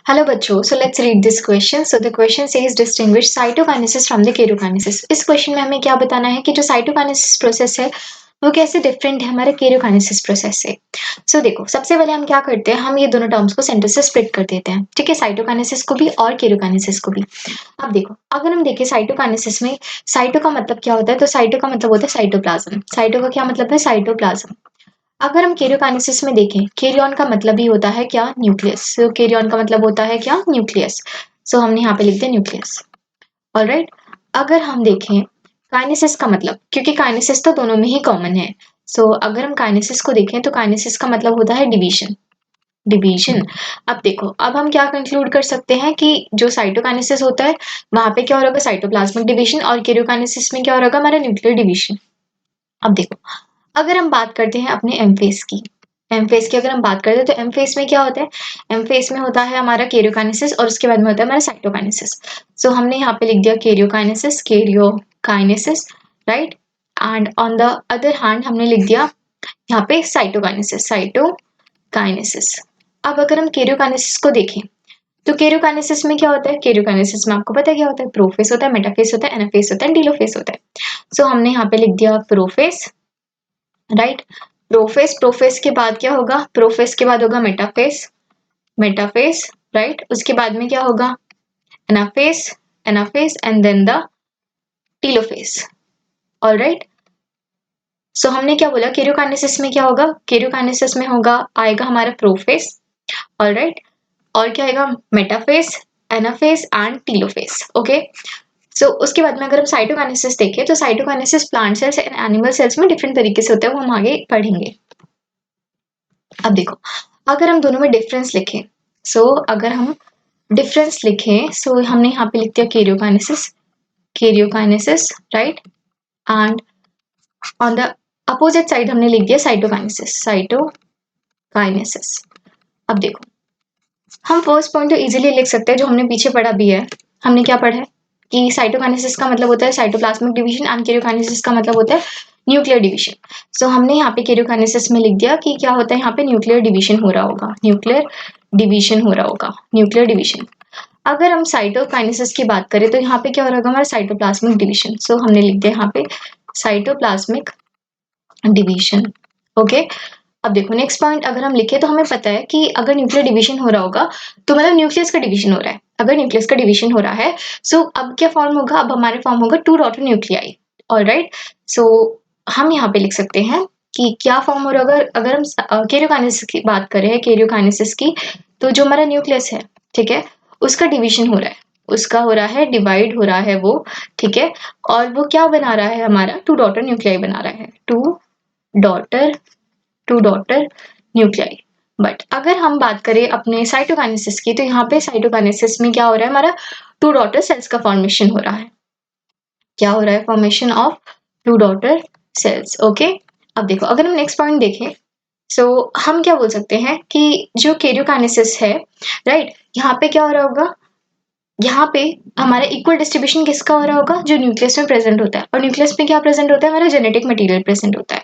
Hello बच्चों, so let's read this question. So the question says distinguish cytokinesis from the karyokinesis. इस question में हमें क्या बताना है कि जो साइटोकाइनेसिस प्रोसेस है वो कैसे डिफरेंट है हमारे केरोकाइनेसिस प्रोसेस से। सो देखो, सबसे पहले हम क्या करते हैं, हम ये दोनों टर्म्स को सेंटेंस से स्प्लिट कर देते हैं, ठीक है, साइटोकाइनेसिस को भी और केरोकाइनेसिस को भी। अब देखो, अगर हम देखें साइटोकाइनेसिस में, साइटो का मतलब क्या होता है, तो साइटो का मतलब होता है साइटोप्लाज्म। साइटो का क्या मतलब है, साइटोप्लाज्म। अगर हम कैरियोकाइनेसिस में देखें, कैरियन का मतलब ही होता है क्या, न्यूक्लियस। सो कैरियन का मतलब होता है क्या, न्यूक्लियस। सो हमने यहाँ पे लिख दिया न्यूक्लियस। ऑलराइट। अगर हम देखें काइनेसिस का मतलब, क्योंकि काइनेसिस तो दोनों में ही कॉमन है, सो अगर हम काइनेसिस को देखें तो काइनेसिस का मतलब होता है डिवीजन। डिवीजन। अब देखो, अब हम क्या कंक्लूड कर सकते हैं कि जो साइटोकाइनेसिस होता है वहां पे क्या हो रहा होगा, साइटोप्लाज्मिक डिवीजन, और कैरियोकाइनेसिस में क्या हो रहा होगा, हमारा न्यूक्लियर डिवीजन। अब देखो, अगर हम बात करते हैं अपने एम फेस की, एम फेस की अगर हम बात करते हैं तो एम फेस में क्या होता है, एम फेस में होता है हमारा कैरियोकाइनेसिस और उसके बाद में होता है हमारा साइटोकाइनेसिस। सो हमने यहाँ पे लिख दिया karyokinesis, karyokinesis, right. And on the other hand हमने लिख दिया यहाँ पे साइटोकाइनेसिस, साइटोकाइनेसिस। अब अगर हम कैरियोकाइनेसिस को देखें तो कैरियोकाइनेसिस में क्या होता है, कैरियोकाइनेसिस में आपको पता है क्या होता है, प्रोफेस होता है, मेटाफेस होता है, एनाफेस होता है, टीलोफेस होता है। सो हमने यहाँ पे लिख दिया प्रोफेस, राइट। प्रोफेस, प्रोफेस के बाद क्या होगा, प्रोफेस के बाद होगा मेटाफेस, मेटाफेस, राइट। उसके बाद में क्या होगा, anaphase, anaphase, and then the telophase. Alright. So हमने क्या बोला, कैरियोकाइनेसिस में क्या होगा, कैरियोकाइनेसिस में होगा, आएगा हमारा प्रोफेस, ऑलराइट। और क्या आएगा, metaphase, anaphase and telophase. Okay. सो उसके बाद में अगर हम साइटोकाइनेसिस देखें तो cytokinesis plant cells and animal sales में डिफरेंट तरीके से होता है, वो हम आगे पढ़ेंगे। अब देखो, अगर हम दोनों में डिफरेंस लिखें, अगर हम डिफरेंस लिखें, हमने यहाँ पे लिख दिया karyokinesis, karyokinesis, right. And on the opposite side हमने लिख दिया साइटोकाइनेसिस, साइटोकाइनेसिस। अब देखो, हम फर्स्ट पॉइंट तो इजीली लिख सकते हैं, जो हमने पीछे पढ़ा भी है। हमने क्या पढ़ा है कि साइटोकाइनेसिस का मतलब होता है साइटोप्लाज्मिक डिवीजन एंड कैरियोकाइनेसिस का मतलब होता है न्यूक्लियर डिवीजन। सो हमने यहाँ पे कैरियोकाइनेसिस में लिख दिया कि क्या होता है, यहाँ पे न्यूक्लियर डिवीजन हो रहा होगा, न्यूक्लियर डिवीजन हो रहा होगा, न्यूक्लियर डिवीजन। अगर हम साइटोकाइनेसिस की बात करें तो यहाँ पे क्या हो रहा होगा, हमारा साइटोप्लाज्मिक डिवीजन। सो हमने लिख दिया यहाँ पे साइटोप्लाज्मिक डिवीजन। ओके। अब देखो, नेक्स्ट पॉइंट अगर हम लिखे तो हमें पता है कि अगर न्यूक्लियर डिवीजन हो रहा होगा तो मतलब न्यूक्लियस का डिवीजन हो रहा है। अगर न्यूक्लियस का डिवीजन हो रहा है, अब क्या फॉर्म होगा, अब हमारे फॉर्म होगा टू डॉटर न्यूक्लियाई। ऑलराइट। सो हम यहाँ पे लिख सकते हैं कि क्या फॉर्म हो रहा होगा, अगर हम कैरियोकाइनेसिस की बात करें, कैरियोकाइनेसिस की, तो जो हमारा न्यूक्लियस है, ठीक है, उसका डिवीजन हो रहा है, उसका हो रहा है, डिवाइड हो रहा है वो, ठीक है। और वो क्या बना रहा है, हमारा टू डॉटर न्यूक्लियाई बना रहा है, daughter two daughter nuclei. But अगर हम बात करें अपने साइटोकाइनेसिस की, तो यहाँ पे साइटोकाइनेसिस में क्या हो रहा है, हमारा टू डॉटर सेल्स का फॉर्मेशन हो रहा है। क्या हो रहा है, formation of two daughter cells. Okay. अब देखो, अगर हम नेक्स्ट पॉइंट देखें, हम क्या बोल सकते हैं कि जो कैरियोकाइनेसिस है, राइट, यहाँ पे क्या हो रहा होगा, यहाँ पे हमारा इक्वल डिस्ट्रीब्यूशन किसका हो रहा होगा, जो न्यूक्लियस में प्रेजेंट होता है। और न्यूक्लियस में क्या प्रेजेंट होता है, हमारा जेनेटिक मटेरियल प्रेजेंट होता है।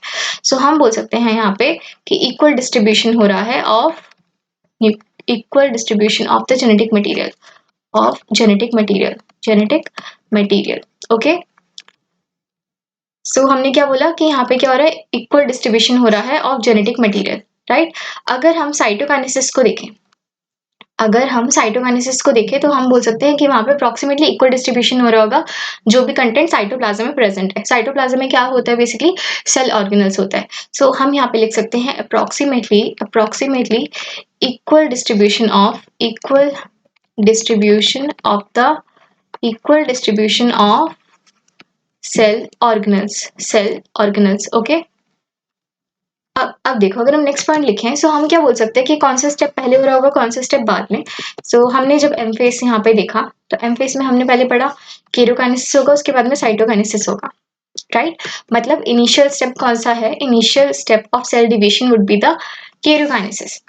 हम बोल सकते हैं यहाँ पे कि इक्वल डिस्ट्रीब्यूशन हो रहा है of, equal distribution of the genetic material, of genetic material, genetic material. Okay. हमने क्या बोला कि यहाँ पे क्या हो रहा है, इक्वल डिस्ट्रीब्यूशन हो रहा है ऑफ जेनेटिक मटेरियल, राइट। अगर हम साइटोकाइनेसिस को देखें, अगर हम साइटोकाइनेसिस को देखें तो हम बोल सकते हैं कि वहां पे अप्रोक्सीमेटली इक्वल डिस्ट्रीब्यूशन हो रहा होगा, जो भी कंटेंट साइटोप्लाज्म में प्रेजेंट है। साइटोप्लाज्म में क्या होता है, बेसिकली सेल ऑर्गेनल्स होता है। हम यहाँ पे लिख सकते हैं approximately, approximately equal distribution of, equal distribution of the, equal distribution of cell organelles, cell organelles. Okay. अब देखो, अगर हम नेक्स्ट पॉइंट लिखें, हम क्या बोल सकते हैं कि कौन सा स्टेप पहले हो रहा होगा, कौन सा स्टेप बाद में। हमने जब एम फेस यहाँ पे देखा, तो एम फेस में हमने पहले पढ़ा कैरियोकाइनेसिस होगा, उसके बाद में साइटोकाइनेसिस होगा, राइट। मतलब इनिशियल स्टेप कौन सा है, initial step of cell division would be the karyokinesis.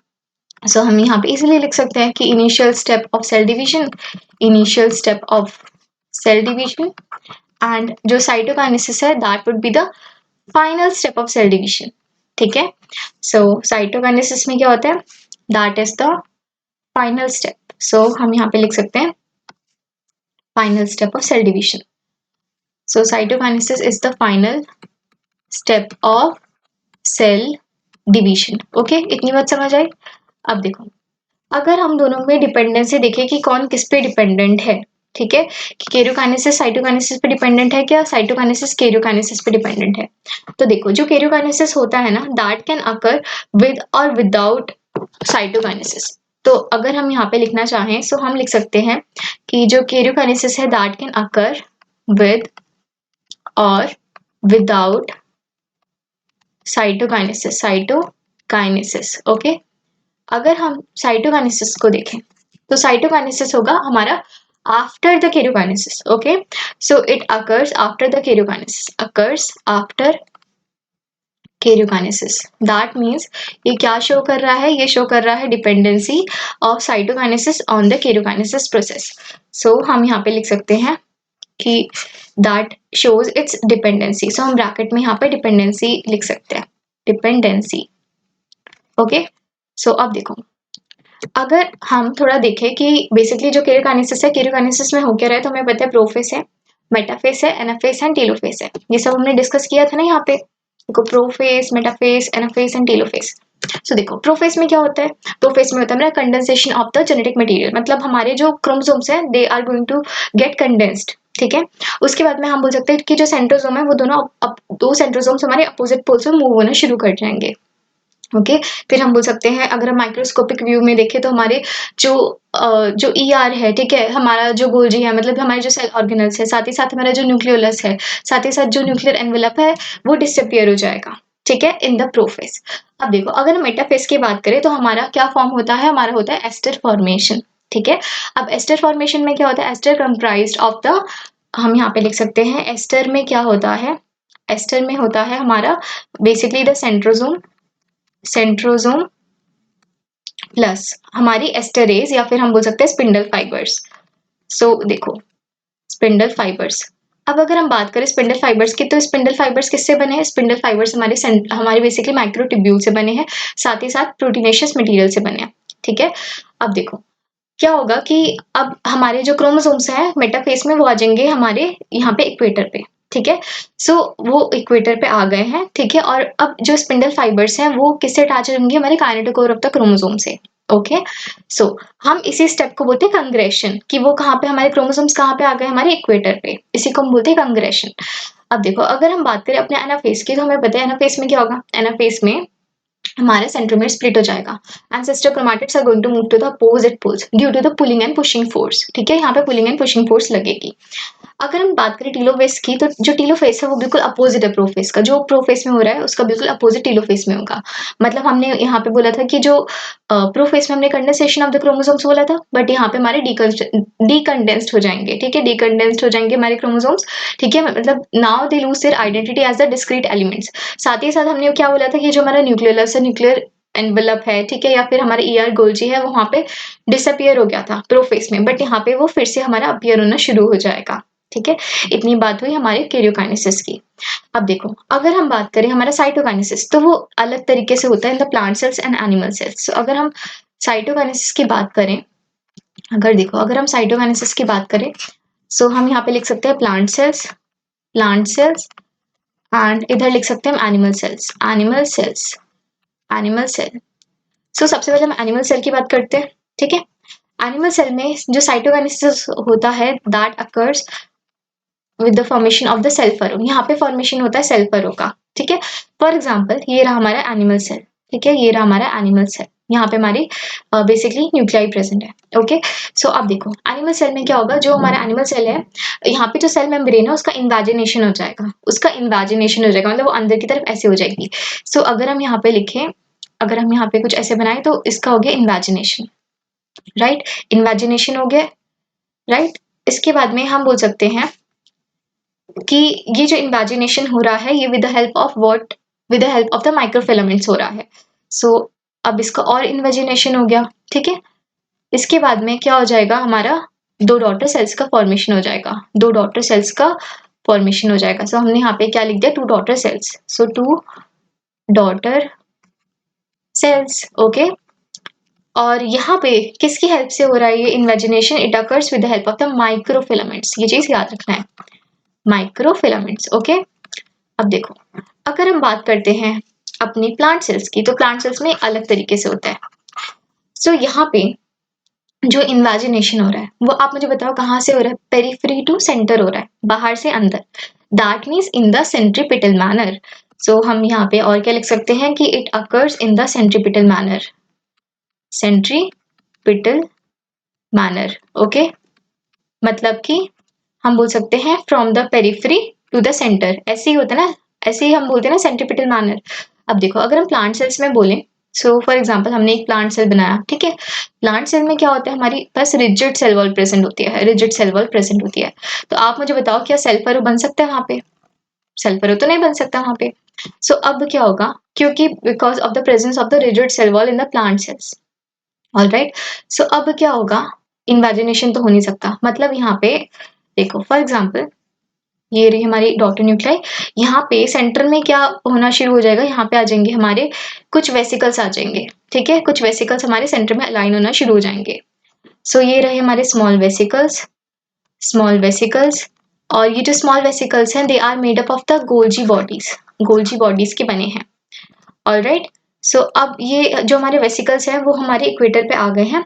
हम यहाँ पे इजीली लिख सकते हैं कि initial step of cell division, initial step of cell division, and जो साइटोकाइनेसिस है that would be the final step of cell division, ठीक है। साइटोकाइनेसिस में क्या होता है, that is the final step, so हम यहाँ पे लिख सकते हैं final step of cell division. So cytokinesis is the final step of cell division. Okay, इतनी बात समझ आई। अब देखो, अगर हम दोनों में डिपेंडेंसी देखें कि कौन किस पे डिपेंडेंट है, ठीक है, कि कैरियोकाइनेसिस साइटोकाइनेसिस पे डिपेंडेंट है क्या साइटोकाइनेसिस कैरियोकाइनेसिस पे डिपेंडेंट है। तो देखो, जो कैरियोकाइनेसिस होता है ना, दैट कैन अकर विद और विदाउट साइटोकाइनेसिस। तो अगर हम यहाँ पे लिखना चाहें सो हम लिख सकते हैं कि जो कैरियोकाइनेसिस है दैट कैन अकर विद और विदाउट साइटोकाइनेसिस। ओके, अगर हम साइटोकाइनेसिस को देखें तो साइटोकाइनेसिस होगा हमारा after the karyokinesis. Okay, so it occurs after the karyokinesis. That means ये क्या शो कर रहा है, ये शो कर रहा है dependency of cytokinesis on the karyokinesis process. So हम यहाँ पे लिख सकते हैं कि that shows its dependency. So हम ब्रैकेट में यहाँ पे डिपेंडेंसी लिख सकते हैं, डिपेंडेंसी। ओके, सो अब देखो, अगर हम थोड़ा देखें कि बेसिकली जो कैरियोकाइनेसिस है, कैरियोकाइनेसिस में हो क्या रहा है, तो हमें पता है प्रोफेस है, मेटाफेस है, एनाफेस है, टेलोफेस है। ये सब हमने डिस्कस किया था ना यहाँ पे। देखो, प्रोफेस, मेटाफेस, एनाफेस एंड टेलोफेस। सो देखो, प्रोफेस में क्या होता है, प्रोफेस में होता है हमारा condensation of the genetic material, मतलब हमारे जो क्रोमोसोम्स हैं they are going to get condensed. ठीक है, उसके बाद में हम बोल सकते हैं कि जो सेंट्रोसोम है वो दोनों दो सेंट्रोसोम्स हमारे अपोजिट पोल्स में मूव होना शुरू कर जाएंगे। ओके, फिर हम बोल सकते हैं अगर हम माइक्रोस्कोपिक व्यू में देखें तो हमारे जो ईआर है, ठीक है, हमारा जो गोल्जी है, मतलब हमारे जो सेल ऑर्गेनल्स है, साथ ही साथ हमारा जो न्यूक्लियोलस है, साथ ही साथ जो न्यूक्लियर एनवेलप है वो डिसअपियर हो जाएगा। ठीक है, इन द प्रोफेस। अब देखो, अगर हम मेटाफेस की बात करें तो हमारा क्या फॉर्म होता है, हमारा होता है एस्टर फॉर्मेशन। ठीक है, अब एस्टर फॉर्मेशन में क्या होता है, एस्टर कंप्राइज्ड ऑफ द, हम यहाँ पे लिख सकते हैं एस्टर में क्या होता है, एस्टर में होता है हमारा बेसिकली द सेंट्रोसोम प्लस हमारी एस्टरेज, या फिर हम बोल सकते हैं स्पिंडल फाइबर्स। सो देखो, स्पिंडल फाइबर्स। अब अगर हम बात करें स्पिंडल फाइबर्स की, तो स्पिंडल फाइबर्स किससे बने हैं, स्पिंडल फाइबर्स हमारे बेसिकली माइक्रोट्यूब्यूल से बने हैं, साथ ही साथ प्रोटीनेशियस मटेरियल से बने हैं। ठीक है, अब देखो क्या होगा कि अब हमारे जो क्रोमोसोम्स हैं मेटाफेस में वो आ जाएंगे हमारे यहाँ पे इक्वेटर पे। ठीक है, सो वो इक्वेटर पे आ गए हैं। ठीक है, और अब जो स्पिंडल फाइबर्स हैं वो किससे अटैच होंगे, हमारे काइनेटोकोर ऑफ द क्रोमोसोम से। ओके, सो हम इसी स्टेप को बोलते हैं कंग्रेशन, कि वो कहाँ पे हमारे क्रोमोसोम्स कहाँ पे आ गए, हमारे इक्वेटर पे, इसी को हम बोलते हैं कंग्रेशन। अब देखो, अगर हम बात करें अपने एनाफेस की, तो हमें पता है एनाफेस में क्या होगा, एनाफेस में हमारा सेंट्रोमेर स्प्लिट हो जाएगा and sister chromatids are going to move to the opposite poles due to the pulling and pushing force. ठीक है, यहाँ पे पुलिंग एंड पुशिंग फोर्स लगेगी। अगर हम बात करें टीलोफेस की, तो जो टीलोफेस है वो बिल्कुल अपोजिट है प्रोफेस का, जो प्रोफेस में हो रहा है उसका बिल्कुल अपोजिट टीलोफेस में होगा। मतलब हमने यहाँ पे बोला था कि जो प्रोफेस में हमने कंडेंसेशन ऑफ द क्रोमोसोम्स बोला था, बट यहाँ पे हमारे डीकंडेंस्ड हो जाएंगे। ठीक है, डीकंडेंस्ड हो जाएंगे हमारे क्रोमोसोम्स। ठीक है, मतलब now they lose their identity as the discrete elements. साथ ही साथ हमने क्या बोला था कि जो हमारा न्यूक्लियोलस है, न्यूक्लियर एनवेलप है, ठीक है, या फिर हमारा ईआर गोल्जी है, वो वहां पे डिसअपियर हो गया था प्रोफेस में, बट यहाँ पे वो फिर से हमारा अपीयर होना शुरू हो जाएगा। ठीक है, इतनी बात हुई हमारे कैरियोकाइनेसिस की। अब देखो, अगर हम बात करें हमारा साइटोकाइनेसिस, तो वो अलग तरीके से होता है in the plant cells and animal cells. So अगर हम साइटोकाइनेसिस की बात करें, अगर हम साइटोकाइनेसिस की बात करें, सो हम यहाँ पे लिख सकते हैं प्लांट सेल्स एंड इधर लिख सकते हैं एनिमल सेल। सो सबसे पहले हम एनिमल सेल की बात करते हैं। ठीक है, एनिमल सेल में जो साइटोकाइनेसिस होता है that occurs with the formation of the cell furrow. यहाँ पे फॉर्मेशन होता है सेल फरो का। ठीक है, फॉर एग्जाम्पल ये रहा हमारा एनिमल सेल। ठीक है, ये रहा हमारा एनिमल सेल, यहाँ पे हमारी बेसिकली न्यूक्लियाई प्रेजेंट है। ओके, सो अब देखो एनिमल सेल में क्या होगा, जो हमारा एनिमल सेल है यहाँ पे जो सेल मेम्ब्रेन है उसका इन्वेजिनेशन हो जाएगा, मतलब वो अंदर की तरफ ऐसे हो जाएगी। सो अगर हम यहाँ पे लिखें, अगर हम यहाँ पे कुछ ऐसे बनाए तो इसका हो गया इन्वेजिनेशन। राइट, इन्वेजिनेशन हो गया। राइट, इसके बाद में हम बोल सकते हैं कि ये जो इन्वेजिनेशन हो रहा है ये with the help of the microfilaments हो रहा है। सो अब इसका और इन्वेजिनेशन हो गया। ठीक है, इसके बाद में क्या हो जाएगा, हमारा दो डॉटर सेल्स का फॉर्मेशन हो जाएगा, सो हमने यहाँ पे क्या लिख दिया, 2 डॉटर सेल्स। सो 2 डॉटर सेल्स। ओके, और यहाँ पे किसकी हेल्प से हो रहा है ये invagination? It occurs with the help of the microfilaments. ये चीज याद रखना है, माइक्रोफिलामेंट्स। ओके, अब देखो, अगर हम बात करते हैं अपनी प्लांट सेल्स की, तो प्लांट सेल्स में अलग तरीके से होता है। सो यहाँ पे जो इन्वेजिनेशन हो रहा है वो आप मुझे बताओ कहाँ से हो रहा है? पेरिफेरी टू सेंटर हो रहा है, बाहर से अंदर। That means in the centripetal manner. So हम यहाँ पे और क्या लिख सकते हैं कि it occurs in the centripetal manner, centripetal manner. Okay, मतलब कि हम बोल सकते हैं from the periphery to the centre, ऐसे ही होता है ना, ऐसे ही हम बोलते हैं ना सेंट्रीपिटल मैनर। अब देखो, अगर हम प्लांट सेल्स में बोलें, सो फॉर एग्जांपल हमने एक प्लांट सेल बनाया, ठीक है। प्लांट सेल में क्या होता है? हमारी पास रिजिड सेल वॉल प्रेजेंट होती है, रिजिड सेल वॉल प्रेजेंट होती है। तो आप मुझे बताओ, क्या सेल फरो बन सकता है वहां पे? सेल फरो तो नहीं बन सकता वहां पे। सो अब क्या होगा? क्योंकि because of the presence of the rigid cell wall in the plant cells. Alright, so अब क्या होगा? इन्वेजिनेशन तो हो नहीं सकता। मतलब यहाँ पे देखो, फॉर एग्जाम्पल ये रही हमारी डॉटर न्यूक्लियाई, यहाँ पे सेंटर में क्या होना शुरू हो जाएगा? यहाँ पे आ जाएंगे हमारे कुछ वेसिकल्स आ जाएंगे, ठीक है। कुछ वेसिकल्स हमारे सेंटर में अलाइन होना शुरू हो जाएंगे। सो ये रहे हमारे स्मॉल वेसिकल्स, स्मॉल वेसिकल्स। और ये जो स्मॉल वेसिकल्स हैं, they are made up of the Golgi bodies, Golgi bodies के बने हैं। ऑलराइट, सो अब ये जो हमारे वेसिकल्स हैं वो हमारे इक्वेटर पे आ गए हैं।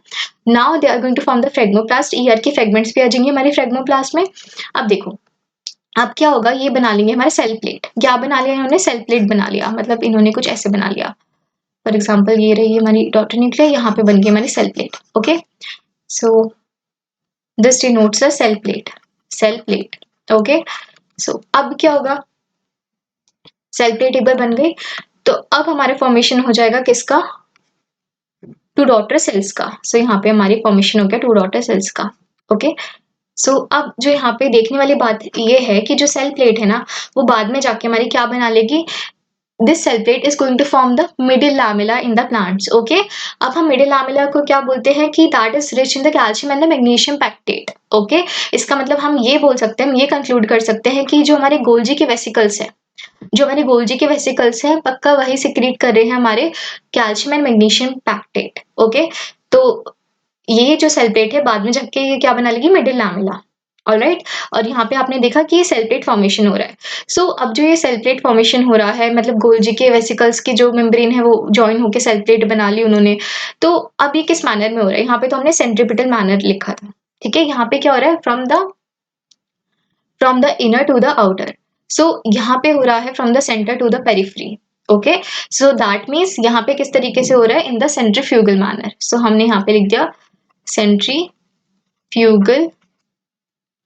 Now they are going to form the phragmoplast. ER के फ्रेगमेंट्स भी आ जाएंगे हमारे फ्रेगमोप्लास्ट में। अब देखो, अब क्या होगा? ये बना लेंगे हमारे सेल प्लेट। क्या बना लिया इन्होंने? सेल प्लेट बना लिया। मतलब इन्होंने कुछ ऐसे बना लिया। फॉर एग्जाम्पल ये रही हमारी डॉटर न्यूक्लियर, यहाँ पे बन गई हमारी cell plate. Okay, so this denotes the cell plate, cell plate. Okay, so अब क्या होगा? सेल प्लेट एक बार बन गई, तो अब हमारे फॉर्मेशन हो जाएगा किसका? टू डॉटर सेल्स का। सो यहाँ पे हमारी फॉर्मेशन हो गया टू डॉटर सेल्स का। ओके, सो अब जो यहाँ पे देखने वाली बात ये है कि जो सेल प्लेट है ना, वो बाद में जाके हमारी क्या बना लेगी? This cell plate is going to form the middle lamella in the plants. Okay, अब हम मिडिल लैमेला को क्या बोलते हैं कि that is rich in the calcium and the magnesium pectate. Okay, इसका मतलब हम ये बोल सकते हैं, हम ये कंक्लूड कर सकते हैं कि जो हमारे गोल्जी के वेसिकल्स है, जो हमारे गोल्जी के वेसिकल्स हैं, पक्का वही सिक्रीट कर रहे हैं हमारे calcium and magnesium pectate. Okay, तो ये जो सेल प्लेट है बाद में जाके ये क्या बना लेगी? Middle lamella. ऑलराइट, और यहाँ पे आपने देखा कि ये सेल प्लेट फॉर्मेशन हो रहा है। सो अब जो ये सेल प्लेट फॉर्मेशन हो रहा है, मतलब गोल्जी के वेसिकल्स की जो मेम्ब्रेन है वो जॉइन होकर सेल प्लेट बना ली उन्होंने। तो अब ये किस मैनर में हो रहा है? यहाँ पे तो हमने सेंट्रीपिटल मैनर लिखा था, ठीक है। यहाँ पे क्या हो रहा है? From the inner to the outer. So यहाँ पे हो रहा है from the centre to the periphery. Okay, so that means यहाँ पे किस तरीके से हो रहा है? In the centrifugal manner. So हमने यहाँ पे लिख दिया सेंट्रीफ्यूगल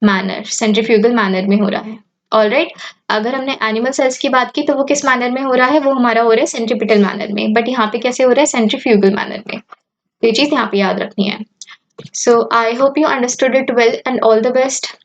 मैनर, सेंट्रीफ्यूगल मैनर में हो रहा है। ऑलराइट, अगर हमने एनिमल सेल्स की बात की तो वो किस मैनर में हो रहा है? वो हमारा हो रहा है सेंट्रीपिटल मैनर में। बट यहाँ पे कैसे हो रहा है? सेंट्रीफ्यूगल मैनर में। तो ये चीज यहाँ पे याद रखनी है। So I hope you understood it well and all the best.